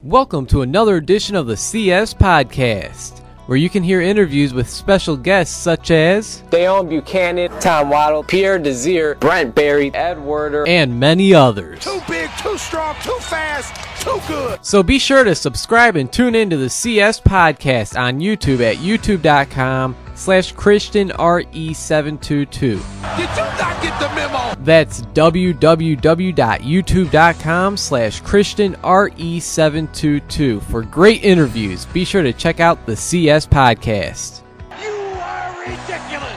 Welcome to another edition of the CS Podcast, where you can hear interviews with special guests such as Deone Bucannon, Tom Waddle, Pierre Desir, Brent Barry, Ed Werder, and many others. Too big, too strong, too fast, too good. So be sure to subscribe and tune in to the CS Podcast on YouTube at youtube.com/ChristianRE722. Did you not get the memo? That's www.youtube.com/ChristianRE722 for great interviews. Be sure to check out the CS Podcast. You are ridiculous.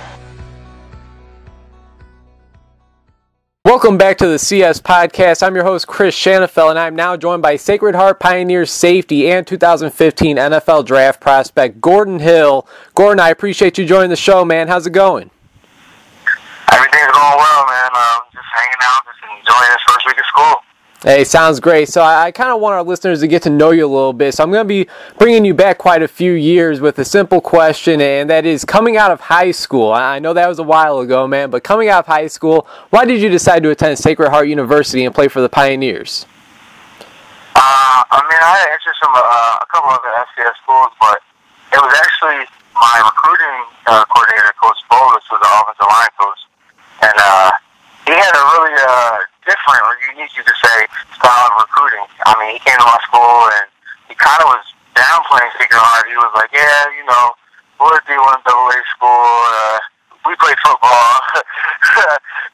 Welcome back to the CS Podcast. I'm your host, Chris Shanafel, and I'm now joined by Sacred Heart Pioneers safety and 2015 NFL Draft prospect, Gordon Hill. Gordon, I appreciate you joining the show, man. How's it going? Everything's going well, man. Just hanging out, just enjoying this first week of school. Hey, sounds great. So I kind of want our listeners to get to know you a little bit. So I'm going to be bringing you back quite a few years with a simple question, and that is coming out of high school. I know that was a while ago, man, but coming out of high school, why did you decide to attend Sacred Heart University and play for the Pioneers? I had interest from a couple other FCS schools, but it was actually my recruiting coordinator, Coach Bovis, was the offensive line coach, and he had a really different, or unique, you could say, style of recruiting. I mean, he came to my school, and he kind of was downplaying Sacred Heart. He was like, yeah, you know, we're a D1 AA school, we play football,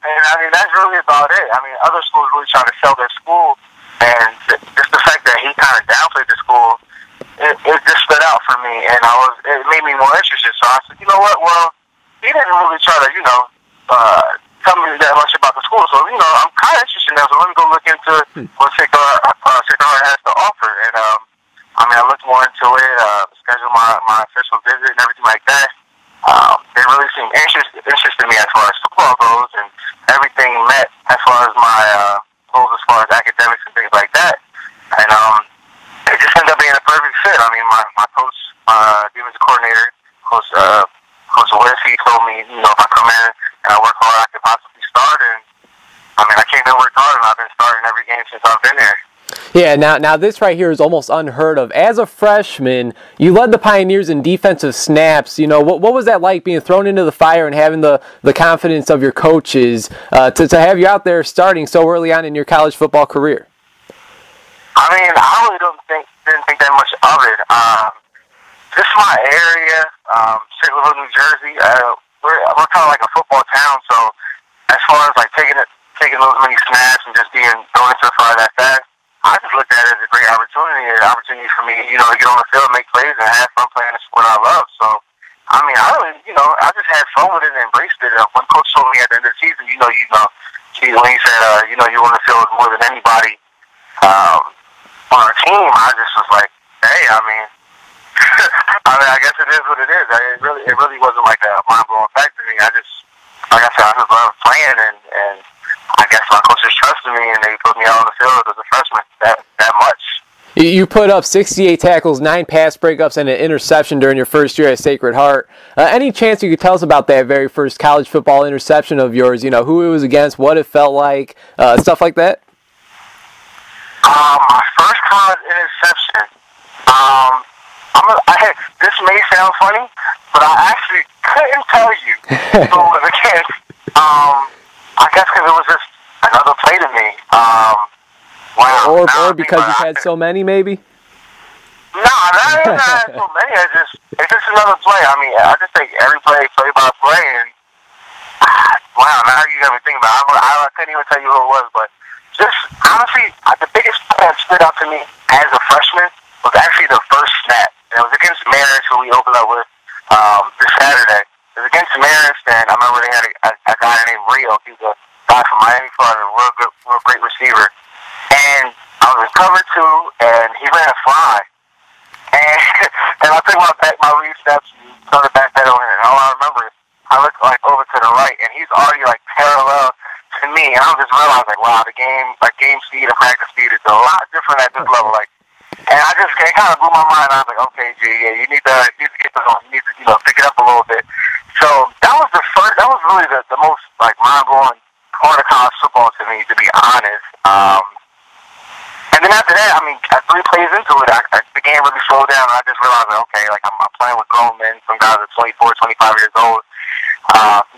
and I mean, that's really about it. I mean, other schools really try to sell their school, and just the fact that he kind of downplayed the school, it just stood out for me, and it made me more interested. So I said, you know what, well, he didn't really try to, tell me that much about the school, so, I'm kind of interested now, so let me go look into what Sacred Heart has to offer, and, I looked more into it, scheduled my official visit and everything like that. They really seemed interested in me as far as football goes, and everything met as far as my goals as far as academics and things like that, and, it just ended up being a perfect fit. I mean, my coach, defensive coordinator, Coach Willis, he told me, if I come in and I work hard, I could possibly start, and I came in and worked hard, and I've been starting every game since I've been there. Yeah, now this right here is almost unheard of. As a freshman, you led the Pioneers in defensive snaps. What was that like, being thrown into the fire and having the confidence of your coaches to have you out there starting so early on in your college football career? I really didn't think that much of it. Just my area, St. Louis, New Jersey, we're kind of like a football town, so as far as like taking those many snaps and just being thrown into the fire that fast, I just looked at it as a great opportunity, for me, to get on the field, make plays, and have fun playing the sport I love. So, I just had fun with it and embraced it. When Coach told me at the end of the season, when he said, you on the field more than anybody on our team, I just was like, hey, I guess it is what it is. It really wasn't like a mind-blowing fact to me. I just love playing, and I guess my coaches trusted me, and they put me out on the field as a freshman that much. You put up 68 tackles, 9 pass breakups, and an interception during your first year at Sacred Heart. Any chance you could tell us about that very first college football interception of yours? Who it was against, what it felt like, stuff like that? My first college interception. This may sound funny, but I actually couldn't tell you who it was against. I guess because it was just another play to me. Or because you've had so many, maybe? No, not so many. It's just another play. I just take every play by play, and wow, now you got me thinking about it. I couldn't even tell you who it was, but just honestly, the biggest play that stood out to me as a freshman was actually the first snap. And it was against Marist, who we opened up with this Saturday. It was against Marist, and I remember they had a guy named Rio. He was a guy from Miami, Florida, a real great receiver. And I was in cover 2, and he ran a fly. And I took my read steps and started back that on it. And all I remember is I looked over to the right, and he's already parallel to me. And I just realized wow, the game speed and practice speed is a lot different at this level. And it kind of blew my mind. I was like, okay, G, yeah, you need to get this on. You need to pick it up a little bit. So that was really the most mind-blowing part of college football to me, to be honest. And then after that, 3 plays into it, the game really slowed down, and I just realized, that, okay, like, I'm playing with grown men, some guys are 24, 25 years old,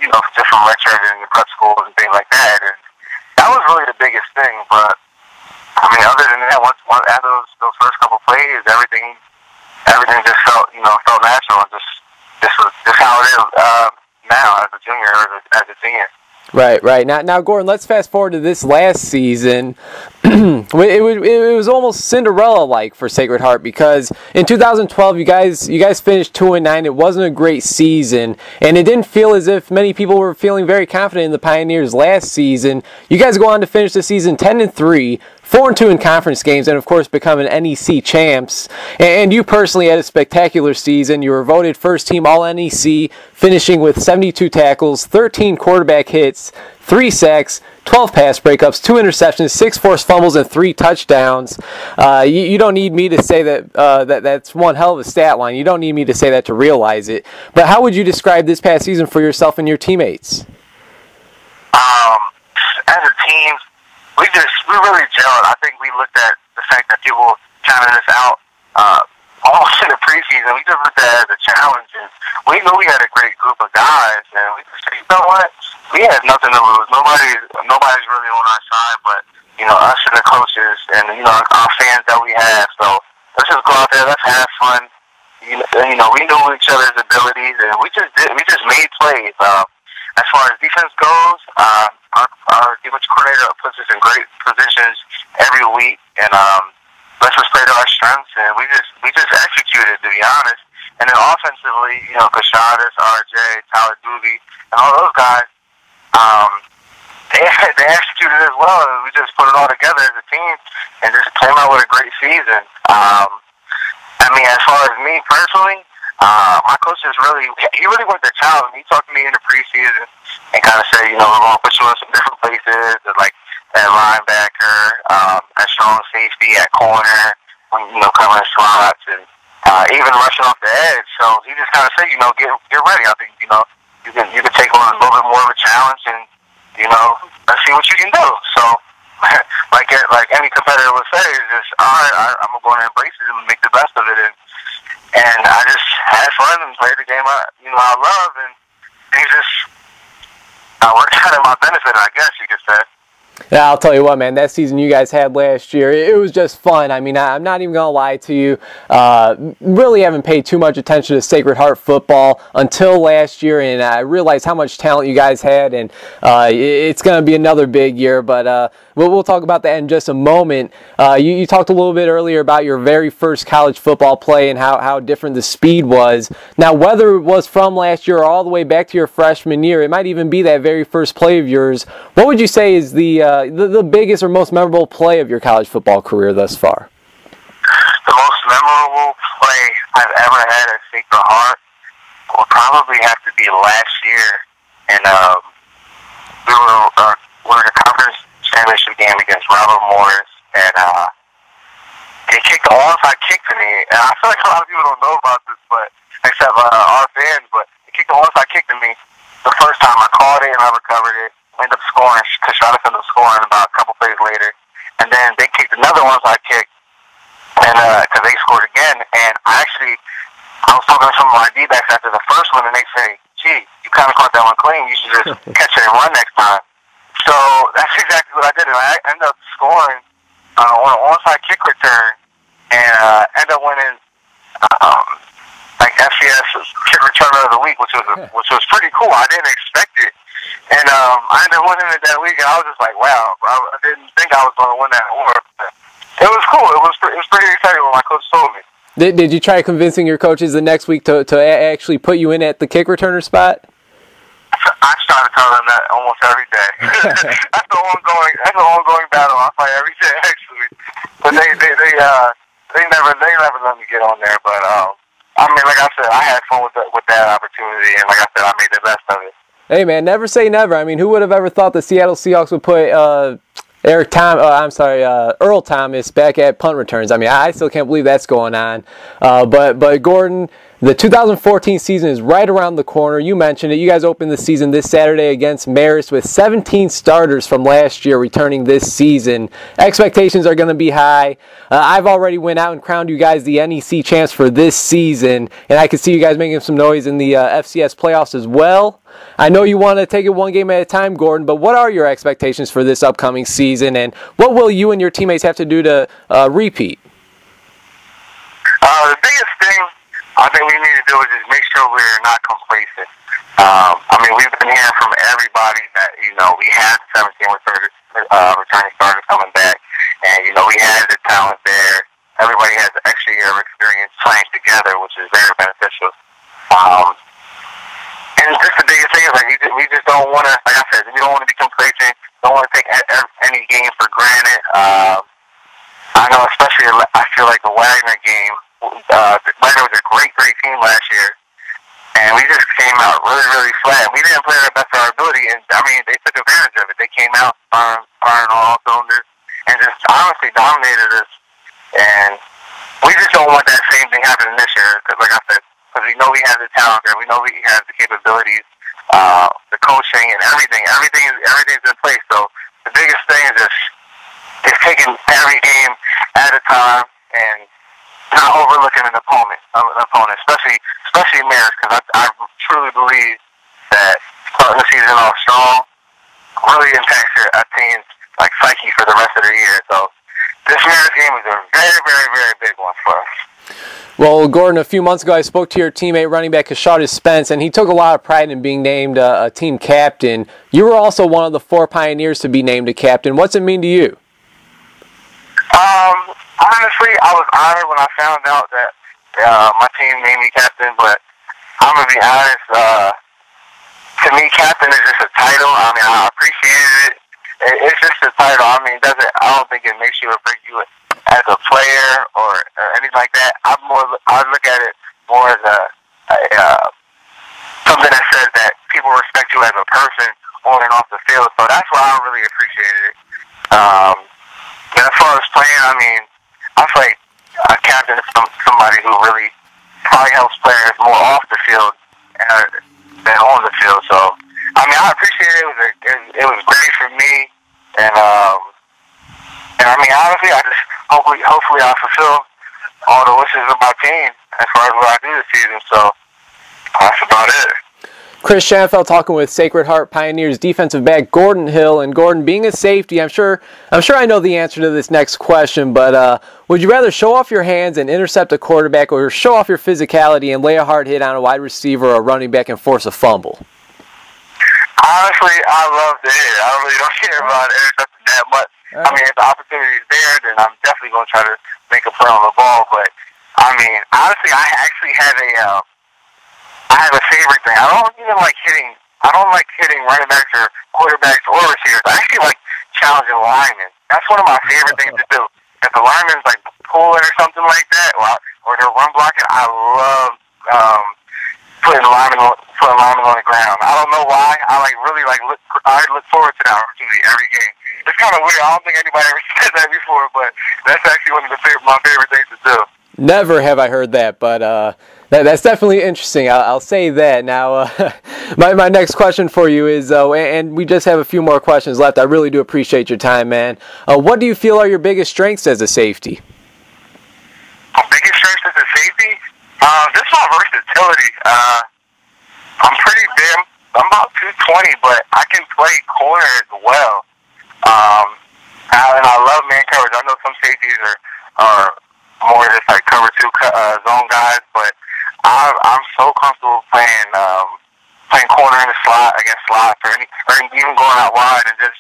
you know, just from redshirting and prep schools and things like that. And that was really the biggest thing. But, I mean, other than that, once after those first couple plays, everything just felt natural, and just how it is now as a junior or as a senior. Right. Now, Gordon, let's fast forward to this last season. It was almost Cinderella-like for Sacred Heart, because in 2012 you guys finished 2-9. It wasn't a great season, and it didn't feel as if many people were feeling very confident in the Pioneers last season. You guys go on to finish the season 10-3. 4-2 in conference games, and of course becoming NEC champs. And you personally had a spectacular season. You were voted first team All-NEC, finishing with 72 tackles, 13 quarterback hits, 3 sacks, 12 pass breakups, 2 interceptions, 6 forced fumbles, and 3 touchdowns. You don't need me to say that that's one hell of a stat line. You don't need me to say that to realize it. But how would you describe this past season for yourself and your teammates? As a team, we really gelled. I think we looked at the fact that people counted us out almost in the preseason. We just looked at it as a challenge, and we knew we had a great group of guys, and we just said, you know what? We had nothing to lose. Nobody's really on our side, but us and the coaches, and our fans that we have. So let's just go out there. Let's have fun. We knew each other's abilities, and we just made plays. As far as defense goes, our defense coordinator puts us in great positions every week, and lets us play to our strengths, and we just executed, to be honest. And then offensively, Kashadas, RJ, Tyler Doobie, and all those guys, they executed as well, and we just put it all together as a team and just came out with a great season. I mean, as far as me personally, my coach he really went to challenge me. He talked to me in the preseason and kind of said, we're going to put you in some different places, like at linebacker, at strong safety, at corner, covering slots, and even rushing off the edge. So he just kind of said, get ready. I think, you can take on a little bit more of a challenge, and let's see what you can do. So, like any competitor would say, is just, all right, I'm going to embrace it and make the best of it. And I just had fun and played the game I love, and I worked out in my benefit, I guess you could say. Yeah, I'll tell you what, man, that season you guys had last year, it was just fun. I mean, I'm not even going to lie to you. Really haven't paid too much attention to Sacred Heart football until last year, and I realized how much talent you guys had, and it's going to be another big year, but we'll talk about that in just a moment. You talked a little bit earlier about your very first college football play and how different the speed was. Now, whether it was from last year or all the way back to your freshman year, it might even be that very first play of yours. What would you say is the biggest or most memorable play of your college football career thus far? The most memorable play I've ever had at Sacred Heart will probably have to be last year, and we were in a conference championship game against Robert Morris, and they kicked the onside kick to me, and I feel like a lot of people don't know about this, but except our fans, but they kicked the onside kick to me the first time. I called it and I recovered it. Ended up scoring. Kashadas ended up scoring about a couple plays later, and then they kicked another onside kick, and because they scored again. And I was talking to some of my D-backs after the first one, and they say, "Gee, you kind of caught that one clean. You should just catch it and run next time." So that's exactly what I did, and I ended up scoring on an onside kick return, and ended up winning FCS kick returner of the week, which was pretty cool. I didn't expect it. And I ended up winning it that week, and I was just like, wow, I didn't think I was going to win that award. But it was cool. It was pretty exciting when my coach told me. Did you try convincing your coaches the next week to actually put you in at the kick returner spot? I try to tell them that almost every day. That's the ongoing battle I fight every day, actually. But they never let me get on there. But I mean, like I said, I had fun with that opportunity, and like I said, I made the best of it. Hey, man, never say never. I mean, who would have ever thought the Seattle Seahawks would put Earl Thomas back at punt returns. I mean, I still can't believe that's going on. But Gordon, the 2014 season is right around the corner. You mentioned it. You guys opened the season this Saturday against Marist with 17 starters from last year returning this season. Expectations are going to be high. I've already went out and crowned you guys the NEC champs for this season, and I can see you guys making some noise in the FCS playoffs as well. I know you want to take it one game at a time, Gordon, but what are your expectations for this upcoming season, and what will you and your teammates have to do to repeat? The biggest thing I think we need to do is just make sure we're not complacent. I mean, we've been hearing from everybody that, we had 17 returning starters coming back, and, we had the talent there. Everybody has an extra year of experience playing together, which is very beneficial. And just the biggest thing is, we just don't want to, like I said, we don't want to be complacent, don't want to take any game for granted. I know, especially, I feel like the Wagner game, Wagner was a great team last year, and we just came out really, really flat. We didn't play our best of our ability, and, I mean, they took advantage of it. They came out firing on all cylinders and just honestly dominated us, and we just don't want that same thing happening this year, because, like I said, we know we have the talent there, we know we have the capabilities, the coaching and everything's in place. So the biggest thing is just taking every game at a time and not overlooking an opponent, especially Marist, because I truly believe that starting the season off strong really impacts a team's psyche for the rest of the year. So this Marist game is a very, very, very big one for us. Well, Gordon, a few months ago I spoke to your teammate running back Kashardis Spence, and he took a lot of pride in being named a team captain. You were also one of the 4 pioneers to be named a captain. What's it mean to you? Honestly, I was honored when I found out that my team named me captain, but I'm going to be honest, to me, captain is just a title. I mean, I appreciate it. It's just a title. I mean, I don't think it makes you or breaks you as a player or anything like that. I look at it more as something that says that people respect you as a person on and off the field. So that's why I really appreciated it. And as far as playing, I mean, I feel like a captain is somebody who really probably helps players more off the field than on the field. So, I mean, I appreciate it. It was great for me. And I mean, honestly, I just hopefully I fulfill all the wishes of my team as far as what I do this season. So that's about it. Chris Schanfeld talking with Sacred Heart Pioneers defensive back Gordon Hill. And Gordon, being a safety, I'm sure I know the answer to this next question, but would you rather show off your hands and intercept a quarterback, or show off your physicality and lay a hard hit on a wide receiver or running back and force a fumble? Honestly, I love the hit. I really don't care about intercepting that much. Right. I mean, if the opportunity is there, then I'm definitely going to try to make a play on the ball. But I mean, honestly, I actually have a favorite thing. I don't like hitting running backs or quarterbacks or receivers. I actually like challenging linemen. That's one of my favorite things to do. If the lineman's pulling or something like that, or they're run blocking, I love putting linemen on the ground. I don't know why. I look forward to that opportunity every game. It's kind of weird. I don't think anybody ever said that before, but that's actually one of my favorite things to do. Never have I heard that, but that's definitely interesting. I'll say that. Now, my next question for you is, and we just have a few more questions left. I really do appreciate your time, man. What do you feel are your biggest strengths as a safety? My biggest strengths as a safety? Just my versatility. I'm pretty big. I'm about 220, but I can play corner as well. And I love man coverage. I know some safeties are more just cover 2 zone guys, but I'm so comfortable playing corner in the slot against slots, or even going out wide and just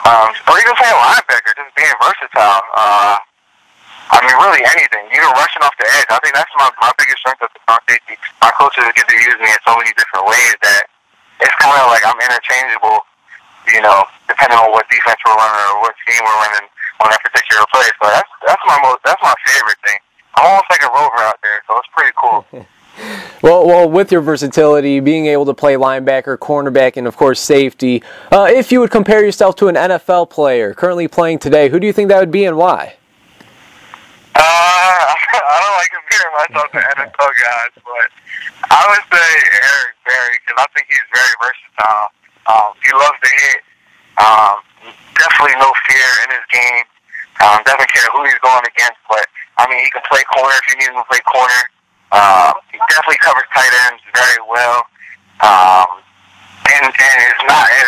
or even playing linebacker, just being versatile. I mean, really anything. Even rushing off the edge. I think that's my biggest strength as a safety. My coaches get to use me in so many different ways that it's kind of like I'm interchangeable, depending on what defense we're running or what team we're running on that particular play. So that's my favorite thing. I'm almost like a rover out there, so it's pretty cool. Well, with your versatility, being able to play linebacker, cornerback, and of course safety, if you would compare yourself to an NFL player currently playing today, who do you think that would be and why? I don't like comparing myself to NFL guys, but I would say Eric Berry, because I think he's very versatile. He loves to hit. Definitely no fear in his game. Doesn't care who he's going against, but I mean, he can play corner if you need him to play corner. He definitely covers tight ends very well, and is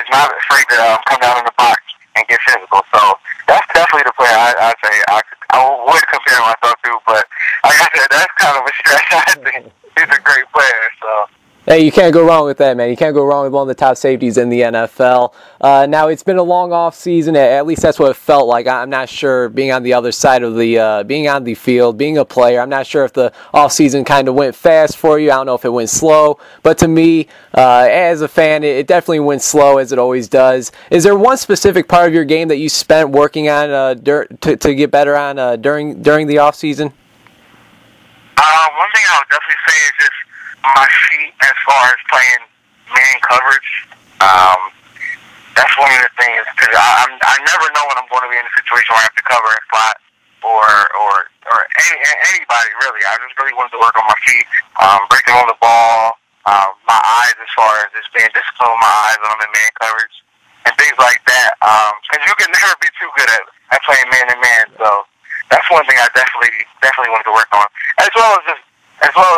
not afraid to come down in the box and get physical. So that's definitely the player I'd say I would compare myself to. But like I said, that's kind of a stretch. I think he's a great player. So. Hey, you can't go wrong with that, man. You can't go wrong with one of the top safeties in the NFL. Now, it's been a long off season. At least that's what it felt like. I'm not sure, being on the other side of the, being on the field, being a player, I'm not sure if the off season kind of went fast for you. I don't know if it went slow. But to me, as a fan, it definitely went slow, as it always does. Is there one specific part of your game that you spent working on to get better on during the off season? One thing I would definitely say is just my feet as far as playing man coverage. That's one of the things, because I never know when I'm going to be in a situation where I have to cover a slot or anybody really. I just really wanted to work on my feet, breaking on the ball, my eyes as far as just being disciplined with my eyes when I'm in man coverage and things like that. Because you can never be too good at playing man to man. So that's one thing I definitely wanted to work on, as well as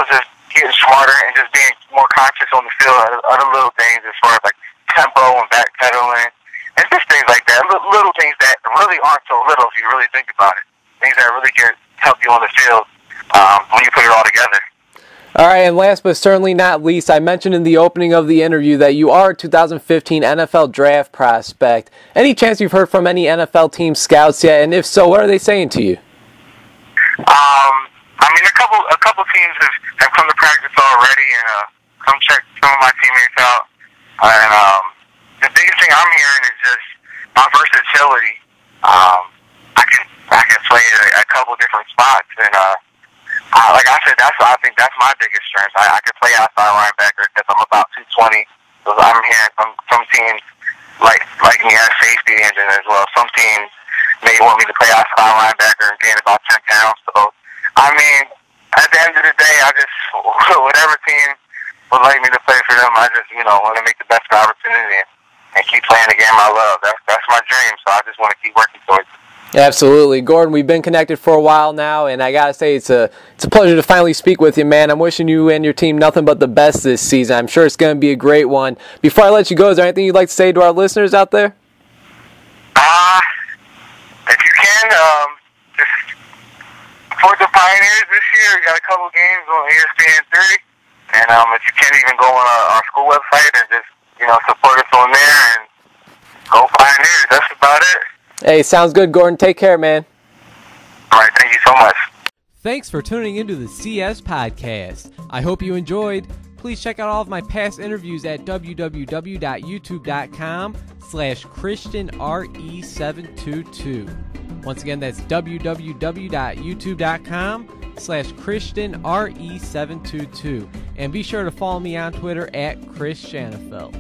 just getting smarter and just being more conscious on the field of other little things as far as like tempo and backpedaling and just things like that. Little things that really aren't so little if you really think about it. Things that really can help you on the field when you put it all together. All right, and last but certainly not least, I mentioned in the opening of the interview that you are a 2015 NFL draft prospect. Any chance you've heard from any NFL team scouts yet? And if so, what are they saying to you? I mean, a couple teams have come to practice already and come check some of my teammates out. And the biggest thing I'm hearing is just my versatility. I can play a couple different spots, and like I said, I think that's my biggest strength. I can play outside linebacker because I'm about 220. So I'm hearing some teams like me as safety engine as well. Some teams may want me to play outside linebacker and gain about 10 pounds. So I mean, at the end of the day, I just, whatever team would like me to play for them, I just, want to make the best opportunity and keep playing the game I love. That's my dream, so I just want to keep working towards it. Absolutely. Gordon, we've been connected for a while now, and I got to say, it's a pleasure to finally speak with you, man. I'm wishing you and your team nothing but the best this season. I'm sure it's going to be a great one. Before I let you go, is there anything you'd like to say to our listeners out there? If you can, just support the Pioneers this year. We got a couple games on ESPN3, and if you can't even go on our school website and just support us on there and go Pioneers. That's about it. Hey, sounds good, Gordon. Take care, man. All right, thank you so much. Thanks for tuning into the CS Podcast. I hope you enjoyed. Please check out all of my past interviews at www.youtube.com/ChristianRE722. Once again, that's www.youtube.com/ChristianRE722. And be sure to follow me on Twitter at Chris Shanafelt.